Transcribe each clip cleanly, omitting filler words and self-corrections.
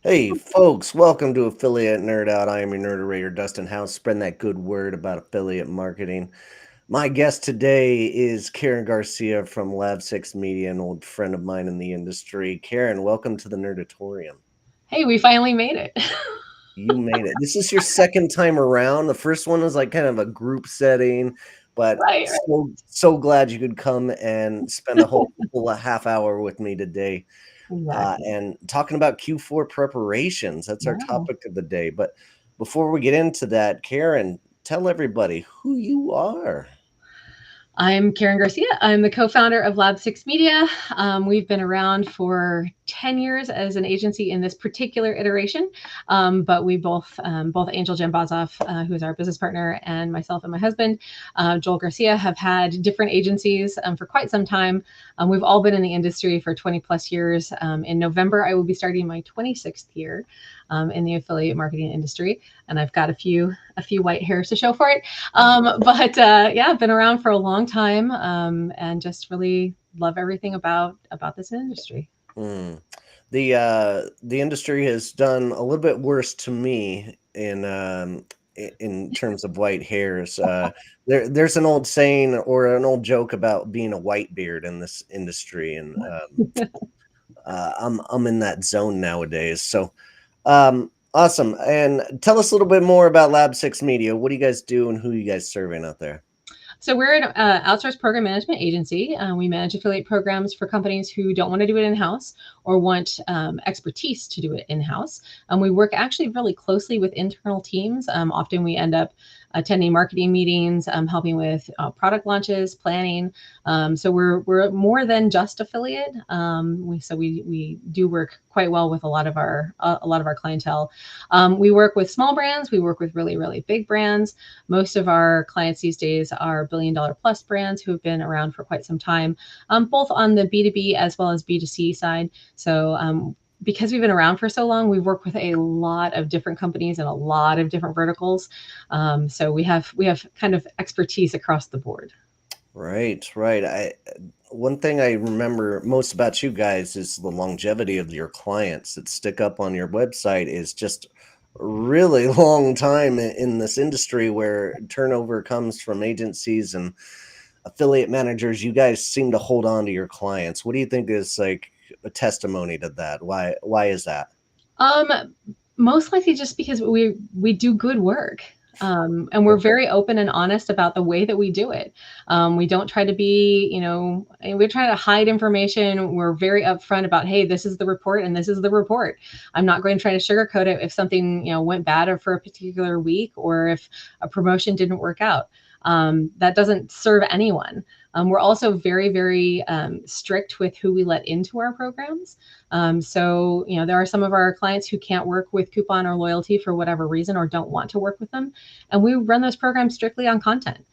Hey, folks, welcome to Affiliate Nerd Out. I am your nerderator, Dustin House, spreading that good word about affiliate marketing. My guest today is Karen Garcia from Lab 6 Media, an old friend of mine in the industry. Karen, welcome to the Nerdatorium. Hey, we finally made it. You made it. This is your second time around. The first one was like kind of a group setting, but Right, so glad you could come and spend a whole full half hour with me today. exactly. And talking about Q4 preparations. That's our Yeah. topic of the day. But before we get into that, Karen, tell everybody who you are. I'm Karen Garcia. I'm the co-founder of Lab 6 Media. We've been around for 10 years as an agency in this particular iteration, but we both Angel Jambazov, who is our business partner, and myself and my husband, Joel Garcia, have had different agencies for quite some time. We've all been in the industry for 20 plus years. In November, I will be starting my 26th year in the affiliate marketing industry, and I've got a few white hairs to show for it. But yeah, I've been around for a long time, and just really love everything about this industry. Mm. The industry has done a little bit worse to me in terms of white hairs. There's an old saying or an old joke about being a white beard in this industry, and I'm in that zone nowadays. So awesome. And tell us a little bit more about Lab 6 Media. What do you guys do and who you guys serving out there? So we're an outsourced program management agency. We manage affiliate programs for companies who don't want to do it in-house or want expertise to do it in-house. We work actually really closely with internal teams. Often we end up attending marketing meetings, helping with product launches, planning. So we're more than just affiliate. We do work quite well with a lot of our clientele. We work with small brands. We work with really big brands. Most of our clients these days are billion-dollar plus brands who have been around for quite some time, both on the B2B as well as B2C side. So because we've been around for so long, we've worked with a lot of different companies and a lot of different verticals. So we have kind of expertise across the board. Right, right. I One thing I remember most about you guys is the longevity of your clients that stick up on your website is just a really long time in this industry where turnover comes from agencies and affiliate managers. You guys seem to hold on to your clients. What do you think is like a testimony to that? Why is that? Um, Most likely just because we do good work. And we're very open and honest about the way that we do it. We don't try to be, we're trying to hide information. We're very upfront about, hey, this is the report and this is the report. I'm not going to try to sugarcoat it if something, went bad or for a particular week or if a promotion didn't work out. That doesn't serve anyone. We're also very strict with who we let into our programs. So there are some of our clients who can't work with coupon or loyalty for whatever reason or don't want to work with them. And we run those programs strictly on content.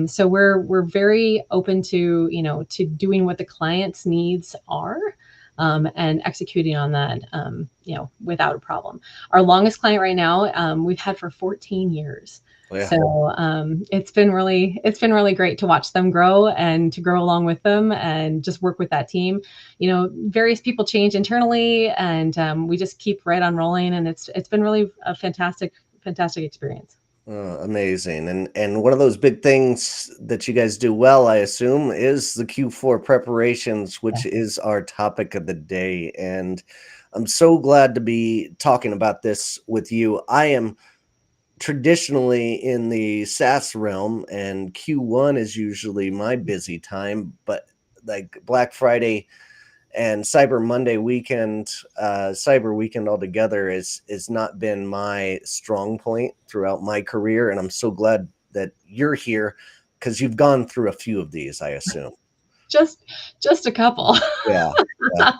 So we're very open to doing what the client's needs are. And executing on that, without a problem. Our longest client right now, we've had for 14 years. Yeah. So it's been really great to watch them grow and to grow along with them and just work with that team. Various people change internally, and we just keep right on rolling, and it's been really a fantastic experience. Amazing. And one of those big things that you guys do well, I assume, is the Q4 preparations, which is our topic of the day. And I'm so glad to be talking about this with you. I am traditionally in the SaaS realm, and Q1 is usually my busy time, but like Black Friday and Cyber Monday weekend, Cyber weekend altogether is not been my strong point throughout my career, and I'm so glad that you're here because you've gone through a few of these, I assume. Just a couple. Yeah, yeah.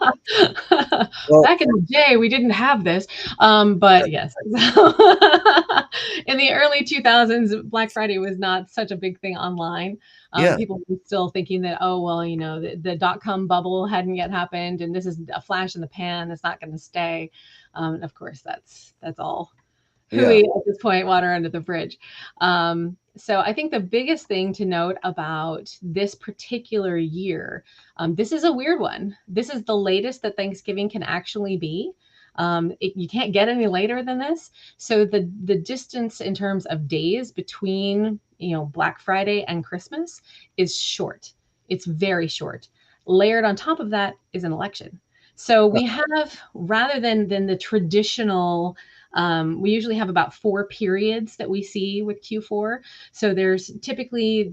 Well, Back in the day, we didn't have this, but yes. In the early 2000s, Black Friday was not such a big thing online. yeah, People were still thinking that, oh, well, the dot-com bubble hadn't yet happened, and this is a flash in the pan. It's not going to stay. And of course, that's all yeah. hooey at this point, water under the bridge. So I think the biggest thing to note about this particular year, this is a weird one. This is the latest that Thanksgiving can actually be. You can't get any later than this. So the distance in terms of days between, Black Friday and Christmas is short. It's very short. Layered on top of that is an election. So we have, rather than the traditional, we usually have about 4 periods that we see with Q4. So there's the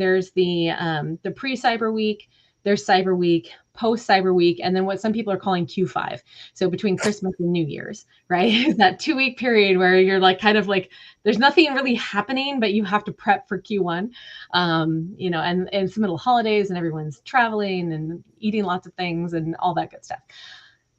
pre-Cyber Week, there's Cyber Week, post Cyber Week, and then what some people are calling Q5. So between Christmas and New Year's, right? That 2 week period where you're like kind of like there's nothing really happening, but you have to prep for Q1. And it's the middle of holidays and everyone's traveling and eating lots of things and all that good stuff.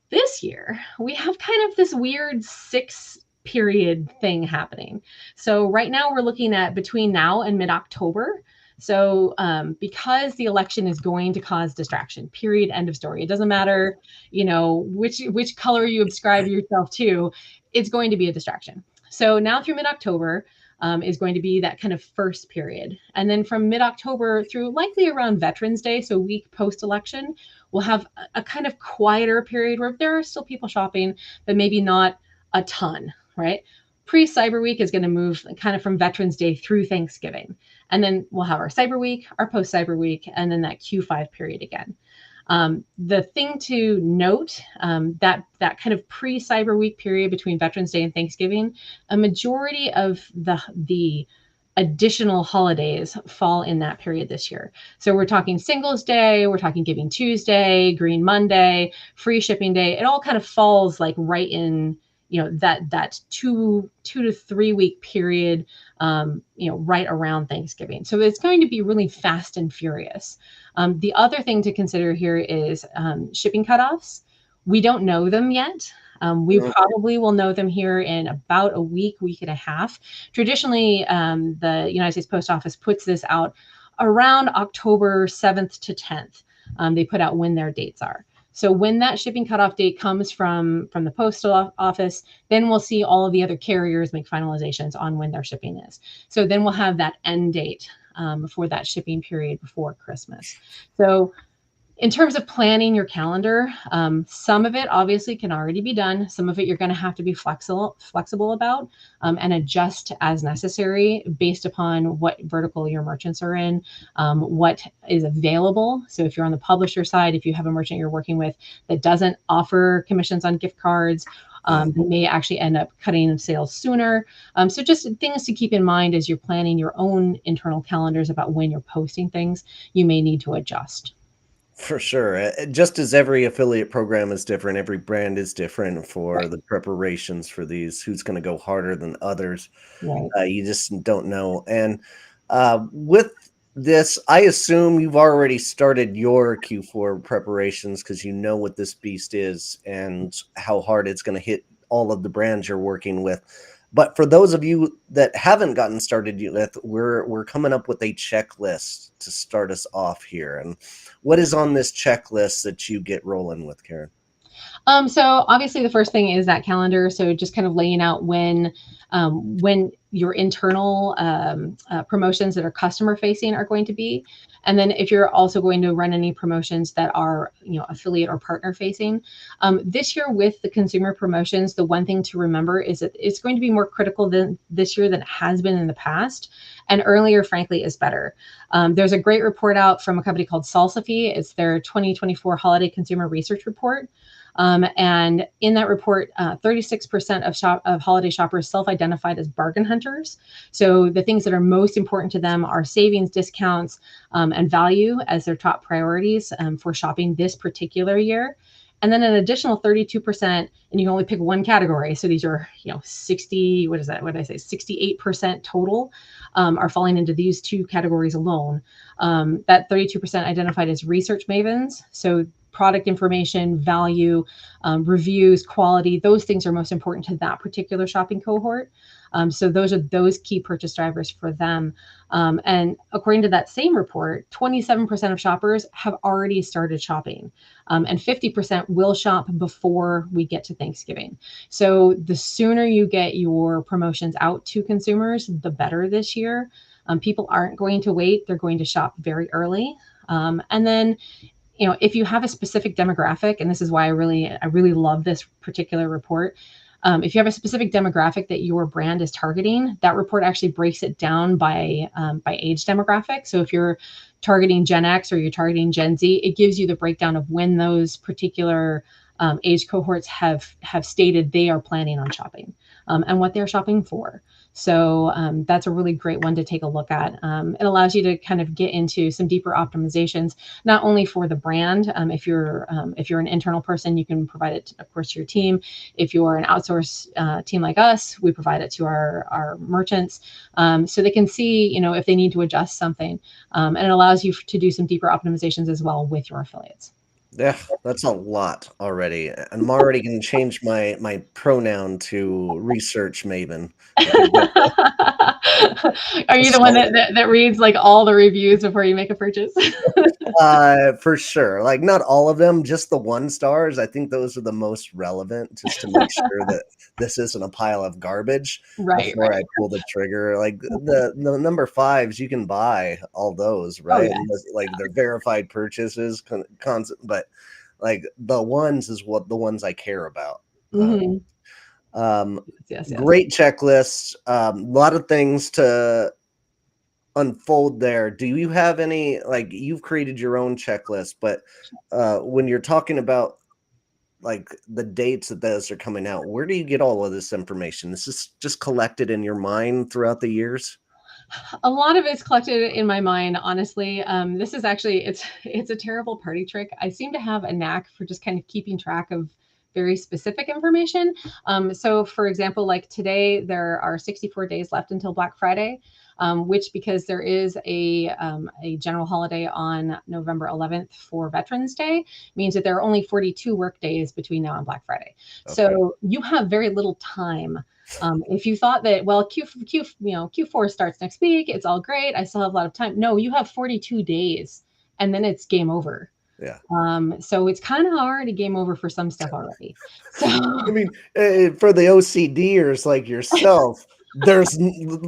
This year, we have kind of this weird 6 period thing happening. So right now we're looking at between now and mid-October. So because the election is going to cause distraction, period, end of story. It doesn't matter, which color you ascribe yourself to, it's going to be a distraction. So now through mid-October is going to be that kind of first period. And then from mid-October through likely around Veterans Day, so week post-election, we'll have a kind of quieter period where there are still people shopping, but maybe not a ton, right? Pre-Cyber Week is going to move kind of from Veterans Day through Thanksgiving. And then we'll have our Cyber Week, our post-Cyber Week, and then that Q5 period again. The thing to note, that kind of pre-Cyber Week period between Veterans Day and Thanksgiving, a majority of the additional holidays fall in that period this year. So we're talking Singles Day, we're talking Giving Tuesday, Green Monday, Free Shipping Day. It all kind of falls like right in, that 2 to 3 week period, right around Thanksgiving. So it's going to be really fast and furious. The other thing to consider here is shipping cutoffs. We don't know them yet. We probably will know them here in about a week and a half. Traditionally, the United States Post Office puts this out around October 7th to 10th. They put out when their dates are. So when that shipping cutoff date comes from the postal office, then we'll see all of the other carriers make finalizations on when their shipping is. So then we'll have that end date for that shipping period before Christmas. So in terms of planning your calendar, some of it obviously can already be done. Some of it you're going to have to be flexible about and adjust as necessary based upon what vertical your merchants are in, what is available. So if you're on the publisher side, if you have a merchant you're working with that doesn't offer commissions on gift cards, they may actually end up cutting sales sooner. So just things to keep in mind as you're planning your own internal calendars about when you're posting things, you may need to adjust. For sure. Just as every affiliate program is different, every brand is different for the preparations for these, who's going to go harder than others. Right. You just don't know. And with this, I assume you've already started your Q4 preparations because you know what this beast is and how hard it's going to hit all of the brands you're working with. But for those of you that haven't gotten started yet, we're coming up with a checklist to start us off here. And what is on this checklist that you get rolling with, Karen? So obviously the first thing is that calendar. So just kind of laying out when your internal promotions that are customer facing are going to be. And then if you're also going to run any promotions that are, affiliate or partner facing. This year with the consumer promotions, the one thing to remember is that it's going to be more critical than this year than it has been in the past. And earlier, frankly, is better. There's a great report out from a company called Salsify. It's their 2024 Holiday Consumer Research Report. And in that report, 36% of holiday shoppers self-identified as bargain hunters. So the things that are most important to them are savings, discounts, and value as their top priorities for shopping this particular year. And then an additional 32%, and you can only pick one category. So these are, 60, what is that? What did I say? 68% total are falling into these two categories alone. That 32% identified as research mavens. So product information, value, reviews, quality, those things are most important to that particular shopping cohort. So those are those key purchase drivers for them. And according to that same report, 27% of shoppers have already started shopping, and 50% will shop before we get to Thanksgiving. So the sooner you get your promotions out to consumers, the better this year. People aren't going to wait. They're going to shop very early. And then if you have a specific demographic, and this is why I really love this particular report. If you have a specific demographic that your brand is targeting, that report actually breaks it down by age demographic. So if you're targeting Gen X or you're targeting Gen Z, it gives you the breakdown of when those particular age cohorts have stated they are planning on shopping, and what they're shopping for. So that's a really great one to take a look at. It allows you to kind of get into some deeper optimizations, not only for the brand. If you're an internal person, you can provide it, of course, to your team. If you're an outsource team like us, we provide it to our merchants, so they can see, if they need to adjust something. And it allows you to do some deeper optimizations as well with your affiliates. Yeah, that's a lot already. And I'm already going to change my pronoun to research maven. I think Are you that's the one that reads like all the reviews before you make a purchase? for sure. Like not all of them, just the 1 stars. I think those are the most relevant, just to make sure that this isn't a pile of garbage Right, before right. I pull the trigger. Like the number 5s, you can buy all those, Oh right? yeah. And like they're verified purchases, constant. But like the ones is what the ones I care about. Hmm. Um, Yes, yes. great checklist. A lot of things to unfold there. Do you have any, like, you've created your own checklist, but when you're talking about like the dates that those are coming out, where do you get all of this information? This is just collected in your mind throughout the years? A lot of it's collected in my mind, honestly. This is actually it's a terrible party trick. I seem to have a knack for just kind of keeping track of very specific information. So, for example, like today, there are 64 days left until Black Friday, which, because there is a general holiday on November 11th for Veterans Day, means that there are only 42 work days between now and Black Friday. Okay. So you have very little time. If you thought that, well, Q4 starts next week, it's all great, I still have a lot of time. No, you have 42 days, and then it's game over. Yeah. So it's kind of already game over for some stuff already. So I mean, for the OCDers like yourself, there's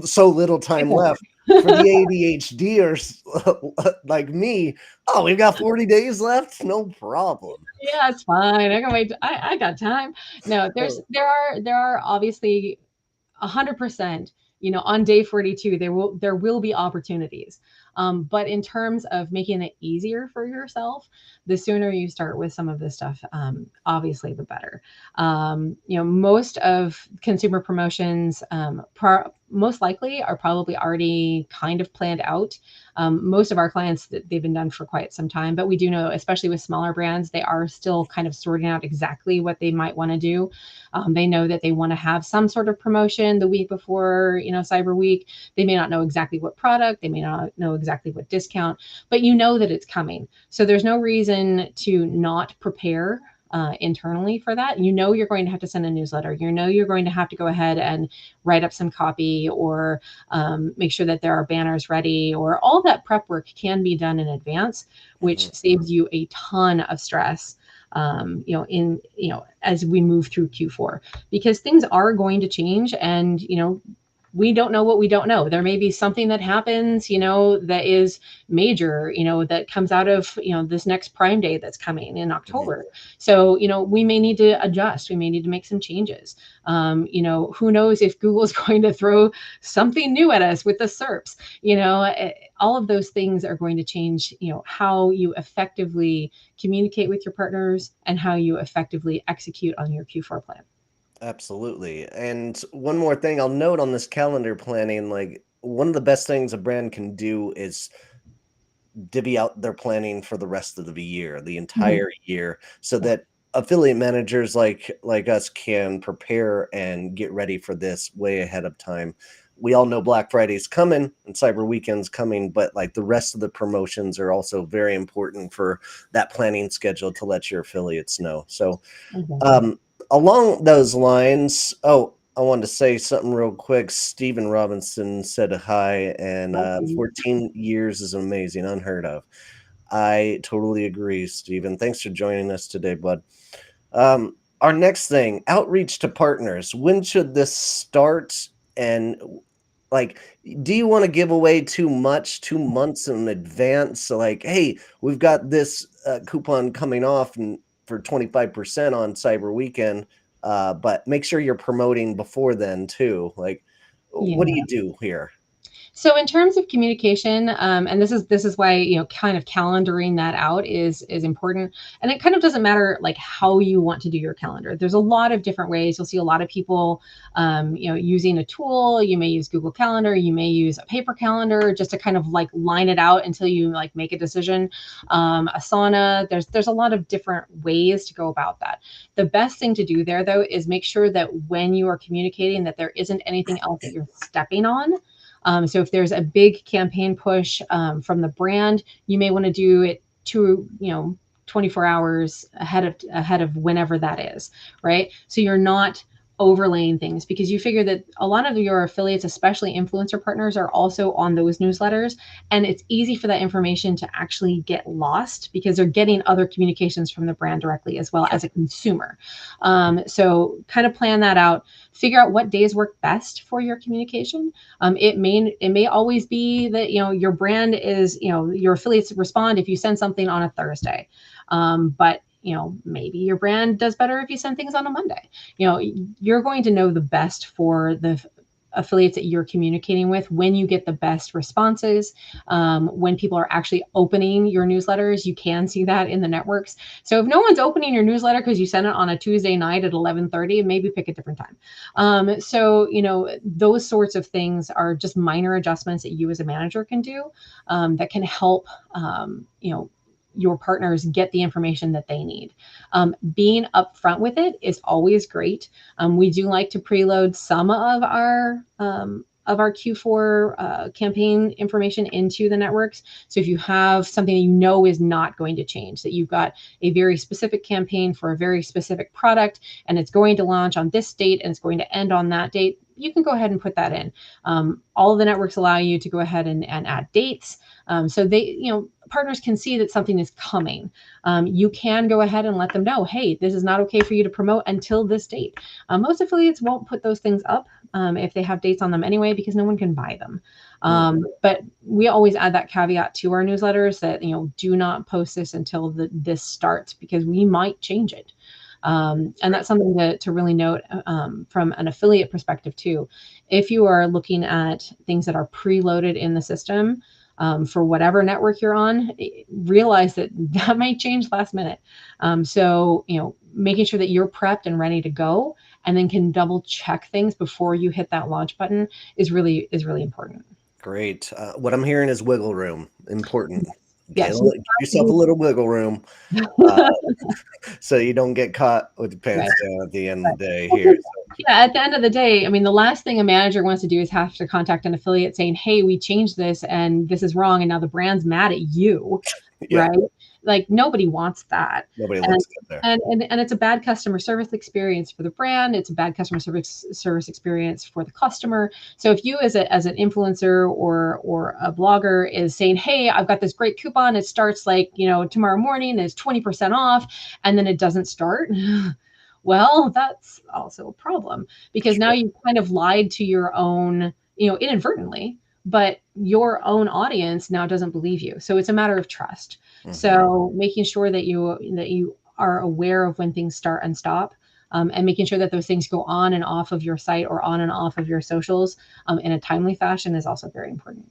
so little time left. For the ADHDers like me, oh, we've got 40 days left? No problem. yeah, it's fine. I can wait. I got time. No, there are obviously 100%, on day 42, there will be opportunities. But in terms of making it easier for yourself, the sooner you start with some of this stuff, obviously the better. Most of consumer promotions, most likely are probably already kind of planned out. Most of our clients, they've been done for quite some time, but we do know, especially with smaller brands, they are still kind of sorting out exactly what they might want to do. They know that they want to have some sort of promotion the week before, Cyber Week. They may not know exactly what product, they may not know exactly what discount, but that it's coming. So there's no reason to not prepare internally for that. You're going to have to send a newsletter. You're going to have to go ahead and write up some copy, or make sure that there are banners ready, or all that prep work can be done in advance, which saves you a ton of stress. As we move through Q4, because things are going to change, and we don't know what we don't know. There may be something that happens, that is major, that comes out of, this next Prime Day that's coming in October. So, we may need to adjust. We may need to make some changes. Who knows if Google's going to throw something new at us with the SERPs, all of those things are going to change, how you effectively communicate with your partners and how you effectively execute on your Q4 plan. Absolutely. And one more thing I'll note on this calendar planning, like one of the best things a brand can do is divvy out their planning for the rest of the year, the Mhm. entire year, so that affiliate managers like us can prepare and get ready for this way ahead of time. We all know Black Friday's coming and Cyber Weekend's coming, but like the rest of the promotions are also very important for that planning schedule to let your affiliates know. So Exactly. um, along those lines, I wanted to say something real quick. Stephen Robinson said hi, and Awesome. 14 years is amazing, unheard of. I totally agree, Stephen. Thanks for joining us today, bud. Our next thing, outreach to partners. When should this start? And like, do you want to give away too much 2 months in advance? So like, hey, we've got this coupon coming off and for 25% on Cyber Weekend, but make sure you're promoting before then too. Like, what do Yeah. you do here? So in terms of communication, and this is why, kind of calendaring that out is important. And it kind of doesn't matter like how you want to do your calendar. There's a lot of different ways. You'll see a lot of people, using a tool. You may use Google Calendar. You may use a paper calendar just to kind of like line it out until you like make a decision. Asana. There's a lot of different ways to go about that. The best thing to do there though is make sure that when you are communicating that there isn't anything else that you're stepping on. So if there's a big campaign push from the brand, you may want to do it to 24 hours ahead of whenever that is, right? So you're not overlaying things because you figure that a lot of your affiliates, especially influencer partners, are also on those newsletters, and it's easy for that information to actually get lost because they're getting other communications from the brand directly as well as a consumer. So kind of plan that out, figure out what days work best for your communication. It may always be that your brand is your affiliates respond if you send something on a Thursday, but maybe your brand does better if you send things on a Monday. You're going to know the best for the affiliates that you're communicating with when you get the best responses, when people are actually opening your newsletters. You can see that in the networks. So if no one's opening your newsletter because you sent it on a Tuesday night at 11:30, maybe pick a different time. So those sorts of things are just minor adjustments that you as a manager can do, that can help your partners get the information that they need. Being upfront with it is always great. We do like to preload some of our Q4 campaign information into the networks. So if you have something that is not going to change, that you've got a very specific campaign for a very specific product, and it's going to launch on this date and it's going to end on that date, you can go ahead and put that in. All of the networks allow you to go ahead and add dates. So partners can see that something is coming. You can go ahead and let them know, hey, this is not okay for you to promote until this date. Most affiliates won't put those things up if they have dates on them anyway, because no one can buy them. But we always add that caveat to our newsletters that, do not post this until this starts, because we might change it. And that's something to really note from an affiliate perspective too. If you are looking at things that are preloaded in the system, for whatever network you're on, realize that might change last minute. So, making sure that you're prepped and ready to go, and then can double check things before you hit that launch button is really important. Great. What I'm hearing is wiggle room. Important. Yes. Give yourself a little wiggle room, so you don't get caught with your pants down at the end of the day here. Yeah, at the end of the day, I mean, the last thing a manager wants to do is have to contact an affiliate saying, hey, we changed this and this is wrong, and now the brand's mad at you, right? Like, nobody wants that. Nobody looks good there. And it's a bad customer service experience for the brand. It's a bad customer service experience for the customer. So if you as an influencer or a blogger is saying, hey, I've got this great coupon, it starts like, tomorrow morning, it's 20% off, and then it doesn't start, well, that's also a problem, because now you've kind of lied to your own, inadvertently, but your own audience now doesn't believe you. So it's a matter of trust. So making sure that you are aware of when things start and stop, and making sure that those things go on and off of your site or on and off of your socials in a timely fashion is also very important.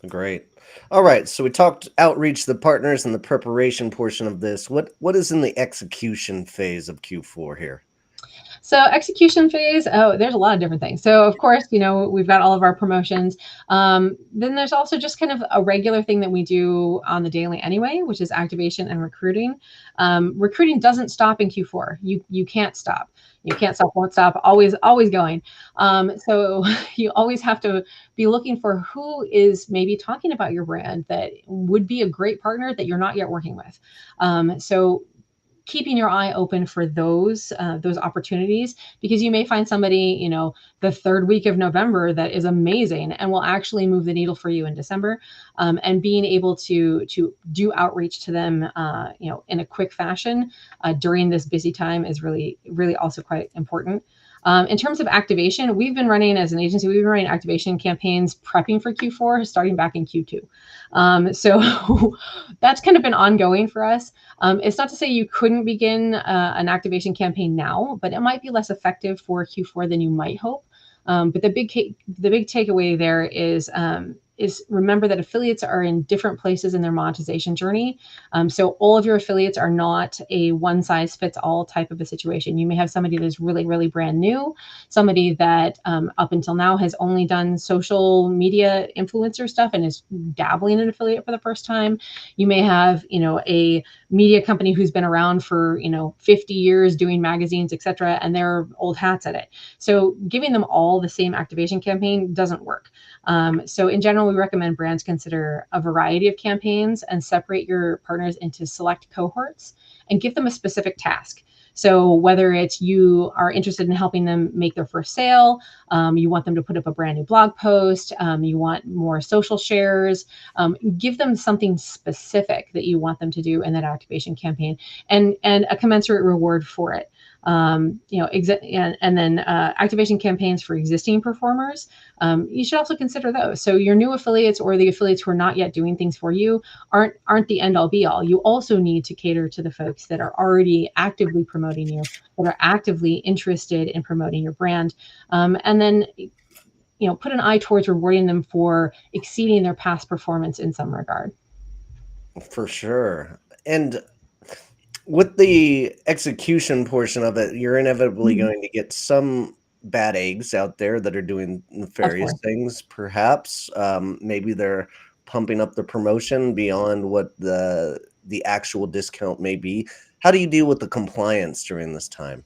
Great. All right. So we talked outreach, the partners, and the preparation portion of this. What is in the execution phase of Q4 here? So execution phase, there's a lot of different things. So of course, we've got all of our promotions. Then there's also just kind of a regular thing that we do on the daily anyway, which is activation and recruiting. Recruiting doesn't stop in Q4. You can't stop. You can't stop, won't stop, always going. So you always have to be looking for who is maybe talking about your brand that would be a great partner that you're not yet working with. So keeping your eye open for those opportunities, because you may find somebody, the third week of November that is amazing and will actually move the needle for you in December. And being able to do outreach to them, in a quick fashion during this busy time is really, really also quite important. In terms of activation, we've been running as an agency, we've been running activation campaigns prepping for Q4, starting back in Q2. So that's kind of been ongoing for us. It's not to say you couldn't begin an activation campaign now, but it might be less effective for Q4 than you might hope. But the big takeaway there is remember that affiliates are in different places in their monetization journey. So all of your affiliates are not a one size fits all type of a situation. You may have somebody that's really, really brand new, somebody that up until now has only done social media influencer stuff and is dabbling in affiliate for the first time. You may have, a media company who's been around for, 50 years doing magazines, etc., and they're old hats at it. So giving them all the same activation campaign doesn't work. So in general, we recommend brands consider a variety of campaigns and separate your partners into select cohorts and give them a specific task. So whether it's you are interested in helping them make their first sale, you want them to put up a brand new blog post, you want more social shares, give them something specific that you want them to do in that activation campaign and a commensurate reward for it. And then activation campaigns for existing performers, you should also consider those. So your new affiliates or the affiliates who are not yet doing things for you aren't the end all be all. You also need to cater to the folks that are already actively promoting you, that are actively interested in promoting your brand. And then put an eye towards rewarding them for exceeding their past performance in some regard. For sure. And with the execution portion of it, you're inevitably Mhm. going to get some bad eggs out there that are doing Of nefarious course. things, perhaps. Maybe they're pumping up the promotion beyond what the actual discount may be. How do you deal with the compliance during this time?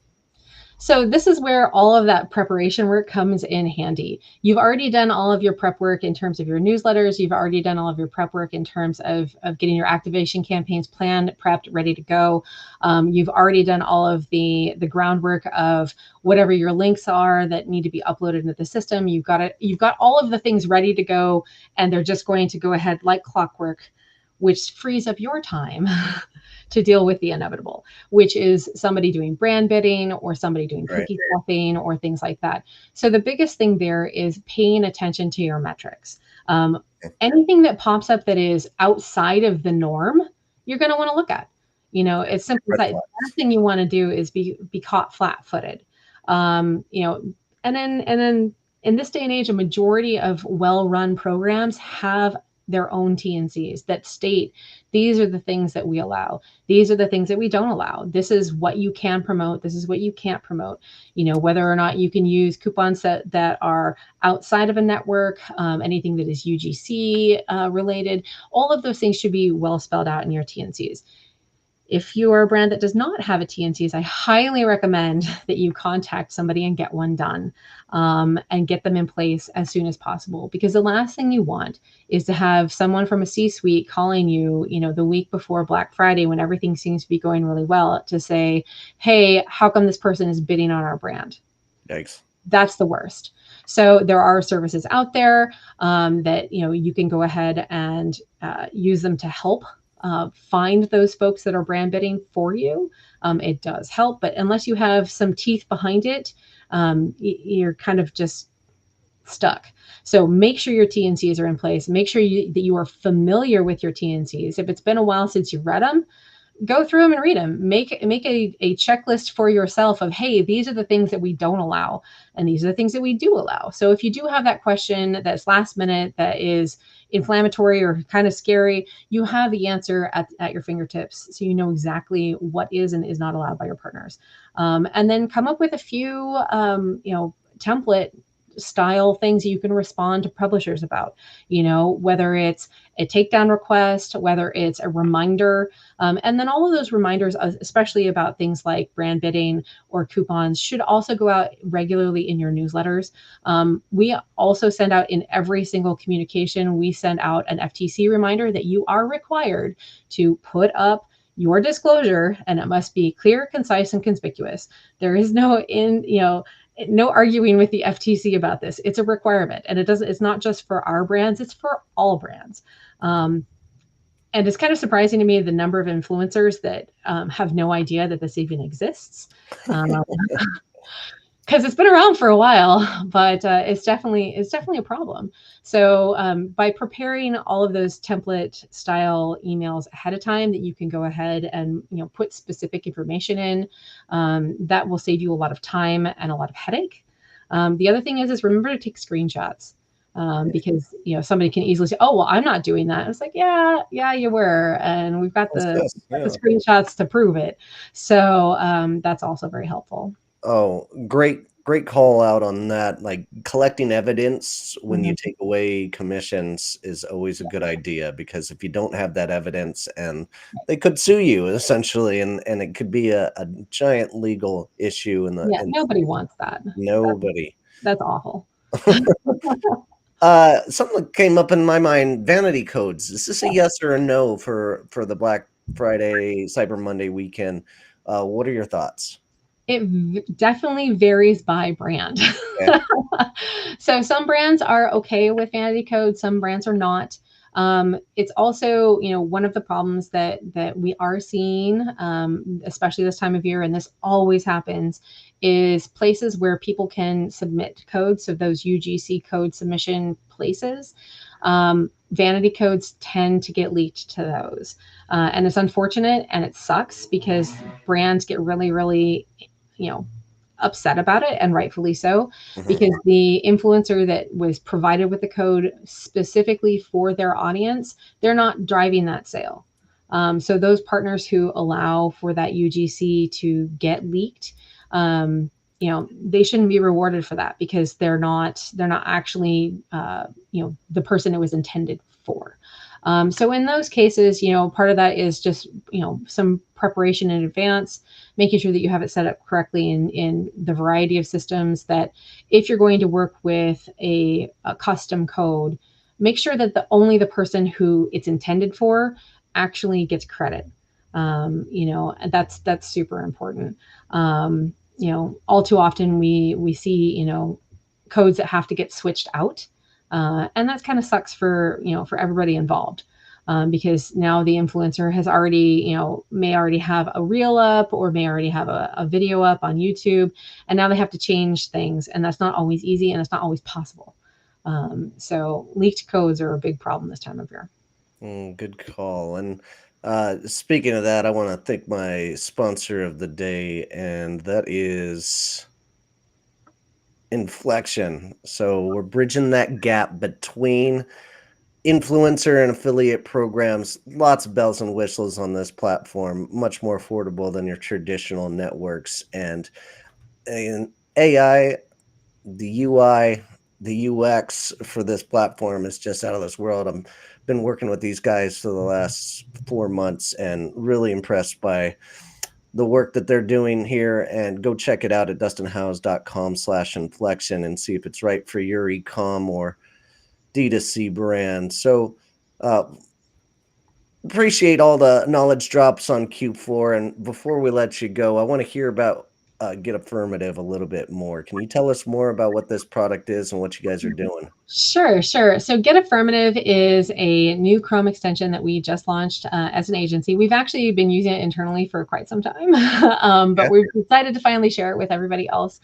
So this is where all of that preparation work comes in handy. You've already done all of your prep work in terms of your newsletters. You've already done all of your prep work in terms of getting your activation campaigns planned, prepped, ready to go. You've already done all of the groundwork of whatever your links are that need to be uploaded into the system. You've got all of the things ready to go, and they're just going to go ahead like clockwork, which frees up your time to deal with the inevitable, which is somebody doing brand bidding or somebody doing Right. cookie stuffing or things like that. So the biggest thing there is paying attention to your metrics. Anything that pops up that is outside of the norm, you're going to want to look at. It's simple as Red that. The last flags. thing you want to do is be caught flat-footed. And then in this day and age, a majority of well-run programs have their own T&Cs that state these are the things that we allow. These are the things that we don't allow. This is what you can promote. This is what you can't promote. Whether or not you can use coupons that are outside of a network, anything that is UGC related, all of those things should be well spelled out in your T&Cs. If you are a brand that does not have a T&Cs, I highly recommend that you contact somebody and get one done, and get them in place as soon as possible. Because the last thing you want is to have someone from a C-suite calling you, the week before Black Friday when everything seems to be going really well to say, hey, how come this person is bidding on our brand? Yikes. That's the worst. So there are services out there that you can go ahead and use them to help find those folks that are brand bidding for you. It does help, but unless you have some teeth behind it, you're kind of just stuck. So make sure your T&Cs are in place. Make sure that you are familiar with your T&Cs. If it's been a while since you've read them, go through them and read them. Make a checklist for yourself of, hey, these are the things that we don't allow, and these are the things that we do allow. So if you do have that question that's last minute, that is inflammatory or kind of scary, you have the answer at your fingertips. So you know exactly what is and is not allowed by your partners. And then come up with a few, template style things you can respond to publishers about, whether it's a takedown request, whether it's a reminder. And then all of those reminders, especially about things like brand bidding or coupons, should also go out regularly in your newsletters. We also send out in every single communication, we send out an FTC reminder that you are required to put up your disclosure, and it must be clear, concise, and conspicuous. There is no arguing with the FTC about this. It's a requirement, and it's not just for our brands, it's for all brands. And it's kind of surprising to me the number of influencers that have no idea that this even exists. Um, because it's been around for a while, but it's definitely a problem. So by preparing all of those template style emails ahead of time, that you can go ahead and put specific information in, that will save you a lot of time and a lot of headache. The other thing is remember to take screenshots. Because somebody can easily say, "Oh, well, I'm not doing that." It's like, yeah, you were, and we've got Yes, the yes, yeah. screenshots to prove it. So that's also very helpful. Oh, great call out on that. Like collecting evidence when you Mhm. take away commissions is always a good idea because if you don't have that evidence and they could sue you essentially and it could be a giant legal issue in the Yeah, in nobody wants that. nobody. That's awful. Something that came up in my mind, vanity codes. Is this a yes or a no for the Black Friday, Cyber Monday weekend? What are your thoughts? Definitely varies by brand. Okay. So some brands are okay with vanity code, some brands are not. It's also, one of the problems that we are seeing, especially this time of year, and this always happens, is places where people can submit codes. So those UGC code submission places, vanity codes tend to get leaked to those, and it's unfortunate and it sucks because brands get really, really, you know, upset about it, and rightfully so, Mhm. because the influencer that was provided with the code specifically for their audience, they're not driving that sale. So those partners who allow for that UGC to get leaked, they shouldn't be rewarded for that because they're not actually the person it was intended for. So in those cases, part of that is just some preparation in advance, making sure that you have it set up correctly in the variety of systems, that if you're going to work with a custom code, make sure that only the person who it's intended for actually gets credit. And that's super important. All too often we see codes that have to get switched out, and that kind of sucks for everybody involved, because now the influencer has already, may already have a reel up, or may already have a video up on YouTube, and now they have to change things, and that's not always easy, and it's not always possible. So leaked codes are a big problem this time of year. Good call. And speaking of that, I want to thank my sponsor of the day, and that is Inflection. So we're bridging that gap between influencer and affiliate programs. Lots of bells and whistles on this platform, much more affordable than your traditional networks. And AI, the UI, the UX for this platform is just out of this world. I've been working with these guys for the last 4 months and really impressed by the work that they're doing here. And go check it out at dustinhouse.com/inflection and see if it's right for your ecom or D2C brand. So uh, appreciate all the knowledge drops on Q4. And before we let you go, I want to hear about Get Affirmative a little bit more. Can you tell us more about what this product is and what you guys are doing? Sure, sure. So Get Affirmative is a new Chrome extension that we just launched as an agency. We've actually been using it internally for quite some time, but Okay. we've decided to finally share it with everybody else.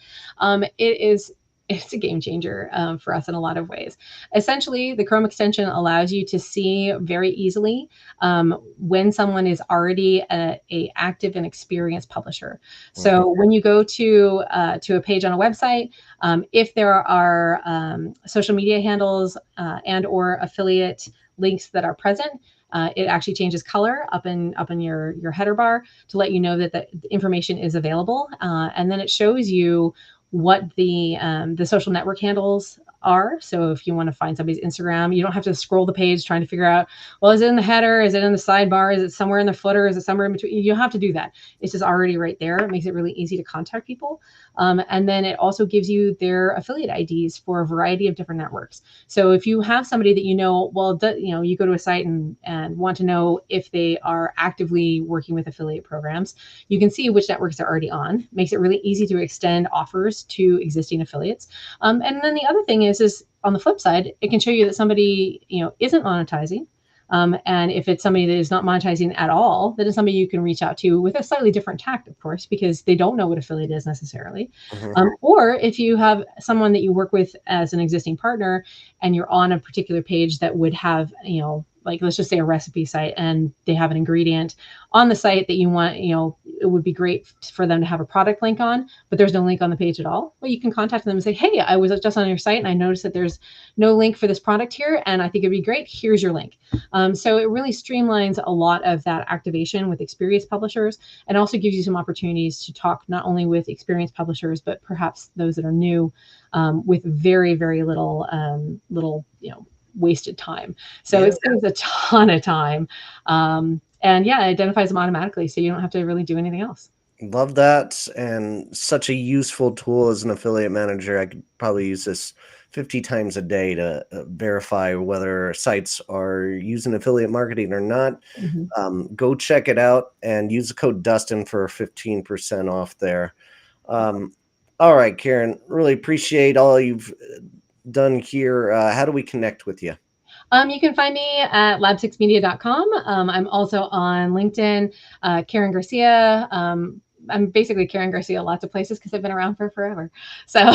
It's a game changer for us in a lot of ways. Essentially, the Chrome extension allows you to see very easily when someone is already a active and experienced publisher. Mhm. So when you go to a page on a website, if there are social media handles and or affiliate links that are present, it actually changes color up in your header bar to let you know that the information is available, and then it shows you what the social network handles are. So if you want to find somebody's Instagram, you don't have to scroll the page trying to figure out, well, is it in the header? Is it in the sidebar? Is it somewhere in the footer? Is it somewhere in between? You don't have to do that. It's just already right there. It makes it really easy to contact people. And then it also gives you their affiliate IDs for a variety of different networks. So if you have somebody that you go to a site and want to know if they are actively working with affiliate programs, you can see which networks they're already on. Makes it really easy to extend offers to existing affiliates. And then the other thing is on the flip side, it can show you that somebody isn't monetizing, And if it's somebody that is not monetizing at all, that is somebody you can reach out to with a slightly different tact, of course, because they don't know what affiliate is necessarily. Mhm. Or if you have someone that you work with as an existing partner and you're on a particular page that would have, like let's just say a recipe site, and they have an ingredient on the site that you want, it would be great for them to have a product link on, but there's no link on the page at all. Well, you can contact them and say, hey, I was just on your site and I noticed that there's no link for this product here, and I think it'd be great. Here's your link. So it really streamlines a lot of that activation with experienced publishers, and also gives you some opportunities to talk not only with experienced publishers, but perhaps those that are new, with very, very little, wasted time. So Yeah. it saves a ton of time. And yeah, it identifies them automatically, so you don't have to really do anything else. Love that, and such a useful tool as an affiliate manager. I could probably use this 50 times a day to verify whether sites are using affiliate marketing or not. Mhm. Go check it out and use the code Dustin for 15% off there. Um, all right, Karen, really appreciate all you've done here. How do we connect with you? You can find me at lab6media.com. I'm also on LinkedIn, Karen Garcia. I'm basically Karen Garcia lots of places because I've been around for forever. So,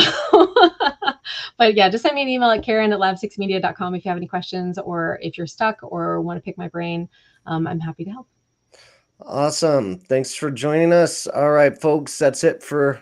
but yeah, just send me an email at Karen@lab6media.com if you have any questions, or if you're stuck or want to pick my brain. I'm happy to help. Awesome. Thanks for joining us. All right, folks, that's it for